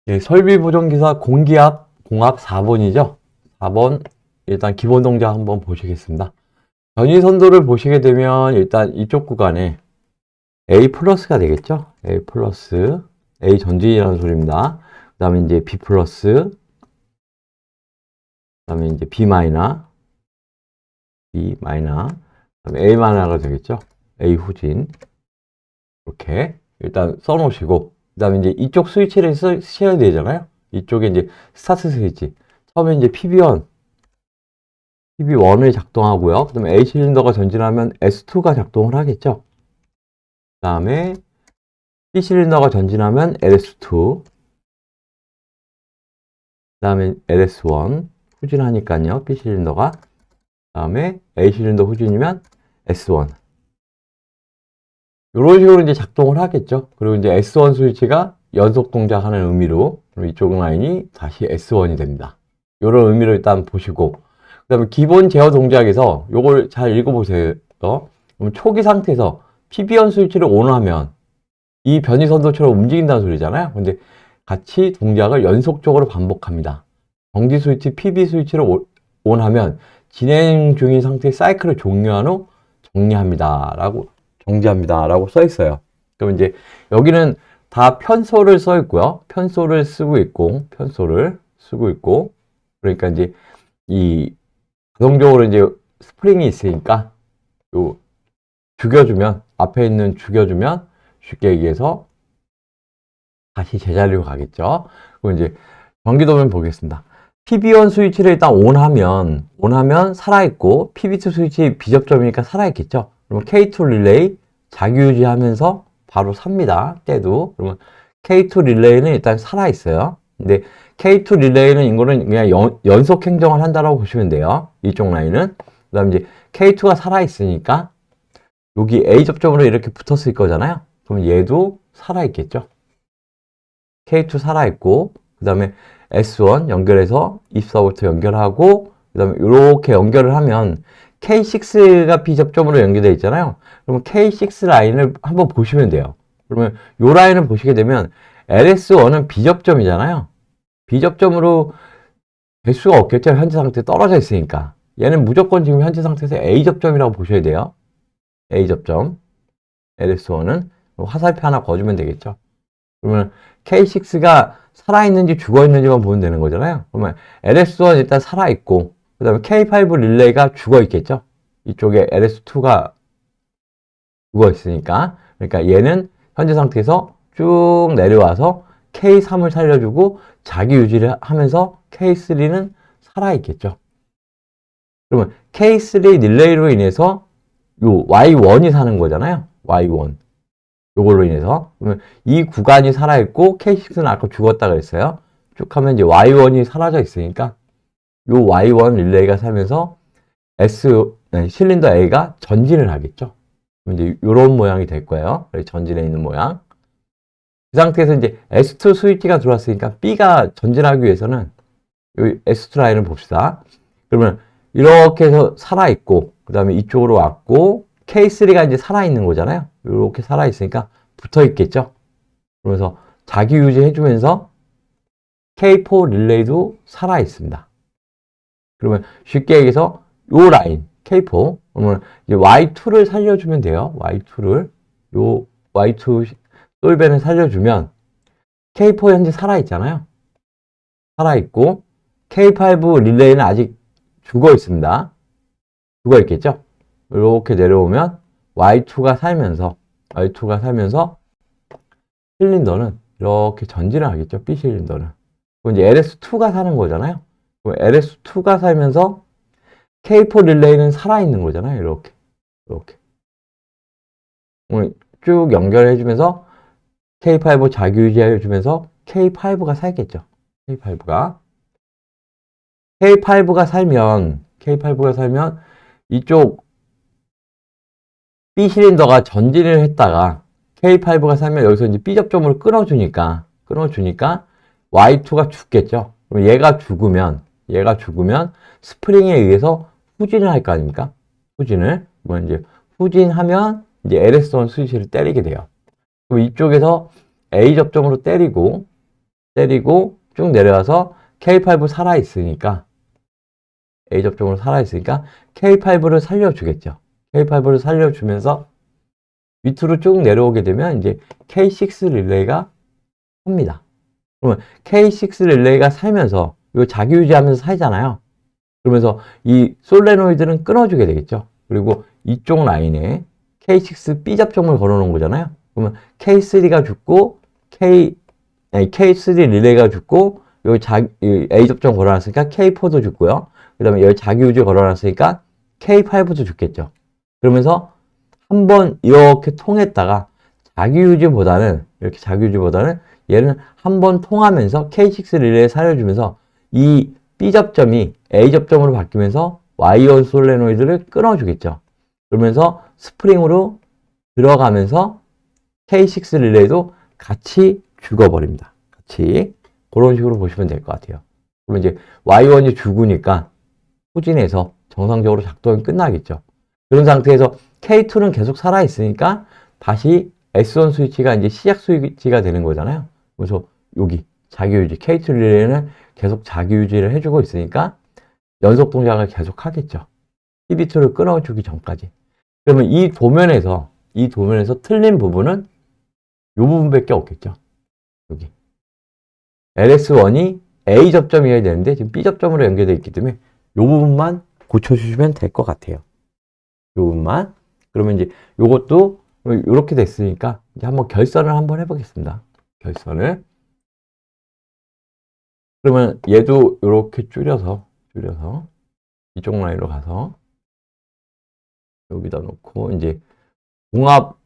예, 설비 보정기사 공기압 공압 4번이죠. 4번 일단 기본 동작 한번 보시겠습니다. 전위선도를 보시게 되면 일단 이쪽 구간에 A 플러스가 되겠죠. A 플러스 A 전진이라는 소리입니다. 그 다음에 이제 B 플러스, 그 다음에 이제 B 마이너, B 마이너, 그 다음에 A 마이너가 되겠죠. A 후진. 이렇게 일단 써놓으시고, 그 다음에 이제 이쪽 스위치를 쓰셔야 되잖아요. 이쪽에 이제 스타트 스위치. 처음에 이제 PB1을 작동하고요. 그 다음에 A 실린더가 전진하면 S2가 작동을 하겠죠. 그 다음에 B 실린더가 전진하면 LS2, 그 다음에 LS1 후진하니까요. B 실린더가. 그 다음에 A 실린더 후진이면 S1. 이런 식으로 이제 작동을 하겠죠. 그리고 이제 S1 스위치가 연속 동작하는 의미로, 그럼 이쪽 라인이 다시 S1이 됩니다. 이런 의미로 일단 보시고, 그 다음에 기본 제어 동작에서 요걸 잘 읽어보세요. 그럼 초기 상태에서 PB1 스위치를 ON하면 이 변이선도처럼 움직인다는 소리잖아요. 근데 같이 동작을 연속적으로 반복합니다. 정지 스위치, PB 스위치를 ON하면 진행 중인 상태의 사이클을 종료한 후 정지합니다. 라고 써 있어요. 그럼 이제 여기는 다 편소를 써 있고요. 편소를 쓰고 있고, 그러니까 이제 이 자동적으로 이제 스프링이 있으니까 요 죽여주면, 앞에 있는 죽여주면 쉽게 얘기해서 다시 제자리로 가겠죠. 그리고 이제 전기도면 보겠습니다. PB1 스위치를 일단 ON하면 살아있고, PB2 스위치 비접점이니까 살아있겠죠. 그러면 K2 릴레이 자기 유지하면서 바로 삽니다. 때도. 그러면 K2 릴레이는 일단 살아있어요. 근데 K2 릴레이는 이거는 그냥 연속 행정을 한다라고 보시면 돼요. 이쪽 라인은. 그 다음에 이제 K2가 살아있으니까 여기 A 접점으로 이렇게 붙었을 거잖아요. 그럼 얘도 살아있겠죠. K2 살아있고, 그 다음에 S1 연결해서 24V 연결하고, 그 다음에 이렇게 연결을 하면 K6가 B접점으로 연결되어 있잖아요. 그러면 K6 라인을 한번 보시면 돼요. 그러면 이 라인을 보시게 되면 LS1은 B접점이잖아요. B접점으로 될 수가 없겠죠. 현재 상태에 떨어져 있으니까. 얘는 무조건 지금 현재 상태에서 A접점이라고 보셔야 돼요. A접점. LS1은 화살표 하나 거주면 되겠죠. 그러면 K6가 살아있는지 죽어있는지만 보면 되는 거잖아요. 그러면 LS1 일단 살아있고, 그 다음에 K5 릴레이가 죽어있겠죠. 이쪽에 LS2가 죽어있으니까. 그러니까 얘는 현재 상태에서 쭉 내려와서 K3을 살려주고 자기 유지를 하면서 K3는 살아있겠죠. 그러면 K3 릴레이로 인해서 요 Y1이 사는 거잖아요. Y1. 요걸로 인해서. 그러면 이 구간이 살아있고 K6는 아까 죽었다 그랬어요. 쭉 하면 이제 Y1이 사라져 있으니까 요 Y1 릴레이가 살면서 실린더 A가 전진을 하겠죠. 그럼 이제 요런 모양이 될 거예요. 전진해 있는 모양. 그 상태에서 이제 S2 스위치가 들어왔으니까 B가 전진하기 위해서는 요 S2 라인을 봅시다. 그러면 이렇게 해서 살아있고, 그 다음에 이쪽으로 왔고, K3가 이제 살아있는 거잖아요. 이렇게 살아있으니까 붙어 있겠죠. 그러면서 자기 유지해주면서 K4 릴레이도 살아있습니다. 그러면 쉽게 얘기해서 요 라인, K4, 그러면 이제 Y2를 살려주면 돼요. 요 Y2 솔벤을 살려주면 K4 현재 살아있잖아요. 살아있고, K5 릴레이는 아직 죽어 있습니다. 죽어 있겠죠? 이렇게 내려오면 Y2가 살면서 실린더는 이렇게 전진을 하겠죠. B 실린더는. 그럼 이제 LS2가 사는 거잖아요. 그럼 LS2가 살면서 K4 릴레이는 살아있는 거잖아요. 이렇게. 쭉 연결해주면서 K5 자기 유지해주면서 K5가 살겠죠. K5가 살면 이쪽 B 실린더가 전진을 했다가 K5가 살면 여기서 이제 B 접점으로 끊어주니까 Y2가 죽겠죠. 그럼 얘가 죽으면 스프링에 의해서 후진을 할 거 아닙니까? 그럼 이제 후진하면 이제 LS1 스위치를 때리게 돼요. 그럼 이쪽에서 A 접점으로 때리고 때리고 쭉 내려와서 K5 살아있으니까 A 접종으로 살아있으니까 K5를 살려주겠죠. K5를 살려주면서 밑으로 쭉 내려오게 되면 이제 K6 릴레이가 삽니다. 그러면 K6 릴레이가 살면서 이거 자기 유지하면서 살잖아요. 그러면서 이 솔레노이드는 끊어주게 되겠죠. 그리고 이쪽 라인에 K6 B 접종을 걸어놓은 거잖아요. 그러면 K3가 죽고 K3 릴레이가 죽고 여기 A 접종 걸어놨으니까 K4도 죽고요. 그 다음에 여기 자기 유지 걸어놨으니까 K5도 죽겠죠. 그러면서 한번 이렇게 통했다가 이렇게 자기 유지보다는 얘는 한번 통하면서 K6 릴레이 살려주면서 이 B 접점이 A 접점으로 바뀌면서 Y1 솔레노이드를 끊어주겠죠. 그러면서 스프링으로 들어가면서 K6 릴레이도 같이 죽어버립니다. 같이. 그런 식으로 보시면 될 것 같아요. 그러면 이제 Y1이 죽으니까 후진해서 정상적으로 작동이 끝나겠죠. 그런 상태에서 K2는 계속 살아있으니까 다시 S1 스위치가 이제 시작 스위치가 되는 거잖아요. 그래서 여기 자기 유지, K2 릴레이는 계속 자기 유지를 해주고 있으니까 연속 동작을 계속 하겠죠. PB2를 끊어주기 전까지. 그러면 이 도면에서 틀린 부분은 이 부분밖에 없겠죠. 여기. LS1이 A 접점이어야 되는데 지금 B 접점으로 연결되어 있기 때문에 이 부분만 고쳐주시면 될 것 같아요. 이 부분만. 그러면 이제 이것도 이렇게 됐으니까 이제 한번 결선을 한번 해보겠습니다. 결선을. 그러면 얘도 이렇게 줄여서 이쪽 라인으로 가서 여기다 놓고 이제 공합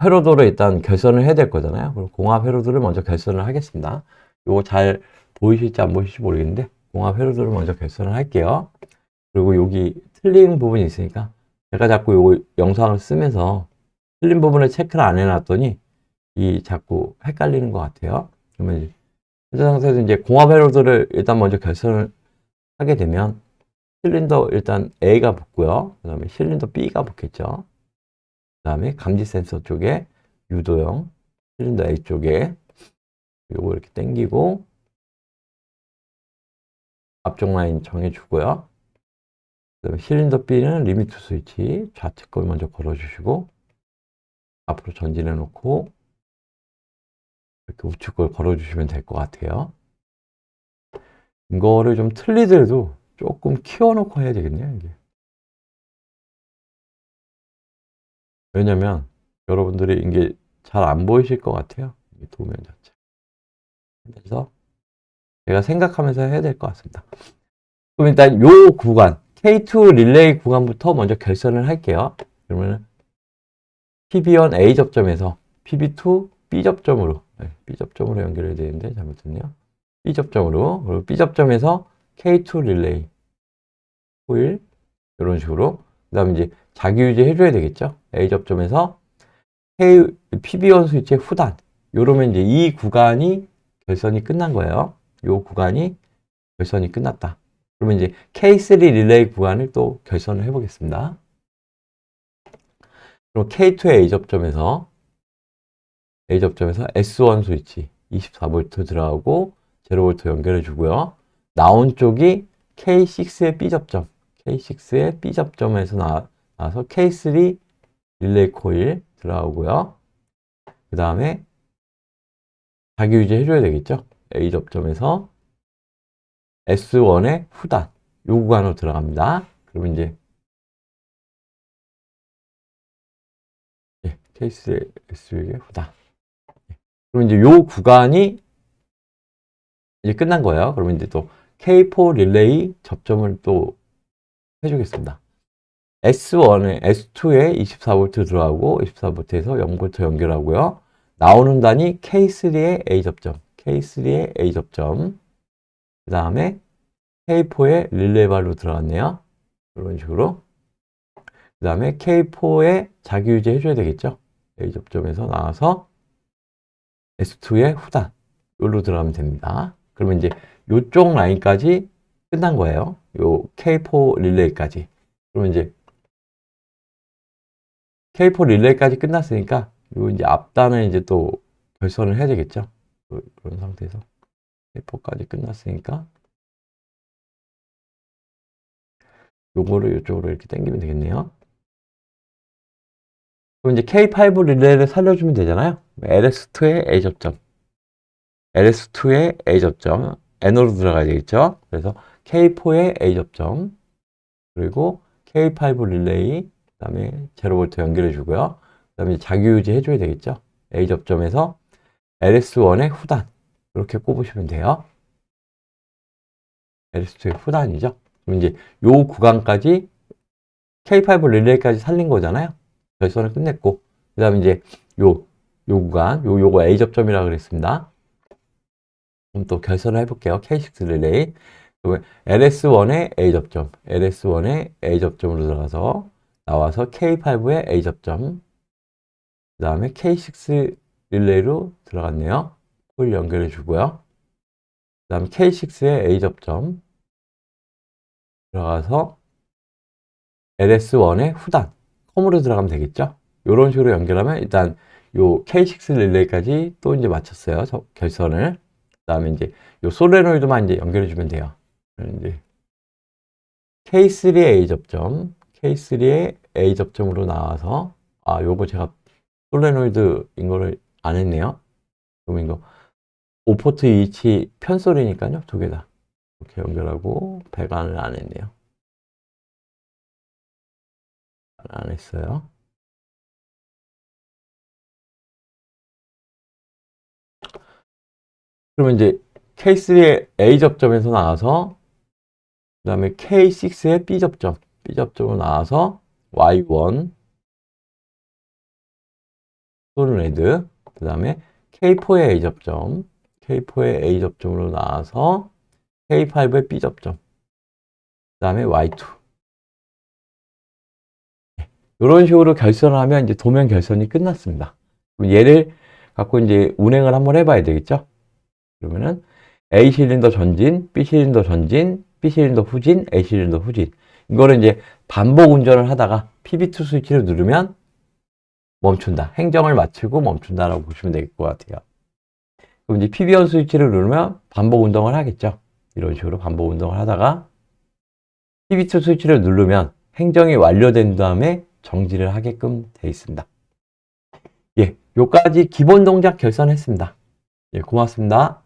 회로도를 일단 결선을 해야 될 거잖아요. 그럼 공합 회로도를 먼저 결선을 하겠습니다. 이거 잘 보이실지 안 보이실지 모르겠는데 공합 회로도를 먼저 결선을 할게요. 그리고 여기 틀린 부분이 있으니까 제가 자꾸 요 영상을 쓰면서 틀린 부분을 체크를 안 해놨더니 이 자꾸 헷갈리는 것 같아요. 그러면 현재 상태에서 이제 공합 회로도를 일단 먼저 결선을 하게 되면 실린더 일단 A가 붙고요. 그 다음에 실린더 B가 붙겠죠. 그 다음에 감지 센서 쪽에 유도형 실린더 A 쪽에 요거 이렇게 당기고 앞쪽 라인 정해주고요. 그 다음에 실린더 B는 리미트 스위치 좌측 걸 먼저 걸어주시고 앞으로 전진해 놓고 이렇게 우측 걸 걸어주시면 될 것 같아요. 이거를 좀 틀리더라도 조금 키워놓고 해야 되겠네요. 이게. 왜냐면 여러분들이 이게 잘 안 보이실 것 같아요. 이 도면 자체. 그래서 제가 생각하면서 해야 될 것 같습니다. 그럼 일단 요 구간 K2 릴레이 구간부터 먼저 결선을 할게요. 그러면 PB1 A 접점에서 PB2 B 접점으로 B 접점으로 연결해야 되는데 잘못했네요. B 접점으로 그리고 B 접점에서 K2 릴레이 코일 이런 식으로 그 다음에 이제 자기 유지 해줘야 되겠죠. A 접점에서 PB1 스위치의 후단 이러면 이제 이 구간이 결선이 끝난 거예요. 이 구간이 결선이 끝났다. 그러면 이제 K3 릴레이 구간을 또 결선을 해보겠습니다. 그럼 K2의 A 접점에서 S1 스위치 24V 들어가고 0V 연결해 주고요. 나온 쪽이 K6의 B 접점, K6의 B 접점에서 나와서 K3 릴레이 코일 들어가고요. 그 다음에 자기 유지 해줘야 되겠죠. A 접점에서 S1의 후단 요 구간으로 들어갑니다. 그러면 이제 K3의 S1의 후단. 그럼 이제 요 구간이 이제 끝난 거예요. 그러면 이제 또 K4 릴레이 접점을 또 해주겠습니다. S2에 24V 들어가고 24V에서 0V 연결하고요. 나오는 단이 K3의 A 접점, K3의 A 접점. 그 다음에 K4의 릴레이 발로 들어갔네요. 이런 식으로. 그 다음에 K4에 자기 유지 해줘야 되겠죠. A 접점에서 나와서 S2의 후단. 여기로 들어가면 됩니다. 그러면 이제 요쪽 라인까지 끝난 거예요. 요 K4 릴레이까지. 그러면 이제 K4 릴레이까지 끝났으니까 요 이제 앞단을 이제 또 결선을 해야 되겠죠. 그런 상태에서 K4까지 끝났으니까 요거를 이쪽으로 이렇게 당기면 되겠네요. 그럼 이제 K5 릴레이를 살려주면 되잖아요. LS2에 A 접점, LS2에 A 접점, N으로 들어가야 되겠죠. 그래서 K4에 A 접점, 그리고 K5 릴레이, 그 다음에 0V 연결해 주고요. 그 다음에 자기유지 해줘야 되겠죠. A 접점에서 LS1의 후단, 이렇게 꼽으시면 돼요. LS2의 후단이죠. 그럼 이제 요 구간까지 K5 릴레이까지 살린 거잖아요. 결선을 끝냈고, 그 다음에 이제 요 구간, 요거 A 접점이라고 그랬습니다. 그럼 또 결선을 해볼게요. K6 릴레이. LS1의 A 접점, LS1의 A 접점으로 들어가서 나와서 K5의 A 접점, 그 다음에 K6 릴레이로 들어갔네요. 폴 연결해 주고요. 그 다음에 K6의 A 접점 들어가서 LS1의 후단, 컴으로 들어가면 되겠죠? 이런 식으로 연결하면 일단 요 K6 릴레이까지 또 이제 마쳤어요. 결선을. 그 다음에 이제 요 솔레노이드만 이제 연결해 주면 돼요. 이제 K3의 A 접점, K3의 A 접점으로 나와서, 요거 제가 솔레노이드인 거를 안 했네요. 그럼 이거 5포트 위치 편솔이니까요. 두 개 다. 이렇게 연결하고 배관을 안 했네요. 안 했어요. 그러면 이제 K3의 A 접점에서 나와서 그 다음에 K6의 B 접점으로 나와서 Y1 솔레드, 그 다음에 K4의 A 접점, K4의 A 접점으로 나와서 K5의 B 접점, 그 다음에 Y2. 이런 식으로 결선을 하면 이제 도면 결선이 끝났습니다. 그럼 얘를 갖고 이제 운행을 한번 해봐야 되겠죠? 그러면은 A 실린더 전진, B 실린더 전진, B 실린더 후진, A 실린더 후진. 이거를 이제 반복 운전을 하다가 PB2 스위치를 누르면 멈춘다. 행정을 마치고 멈춘다라고 보시면 될 것 같아요. 그럼 이제 PB1 스위치를 누르면 반복 운동을 하겠죠. 이런 식으로 반복 운동을 하다가 PB2 스위치를 누르면 행정이 완료된 다음에 정지를 하게끔 되어 있습니다. 예, 요까지 기본 동작 결선했습니다. 예, 고맙습니다.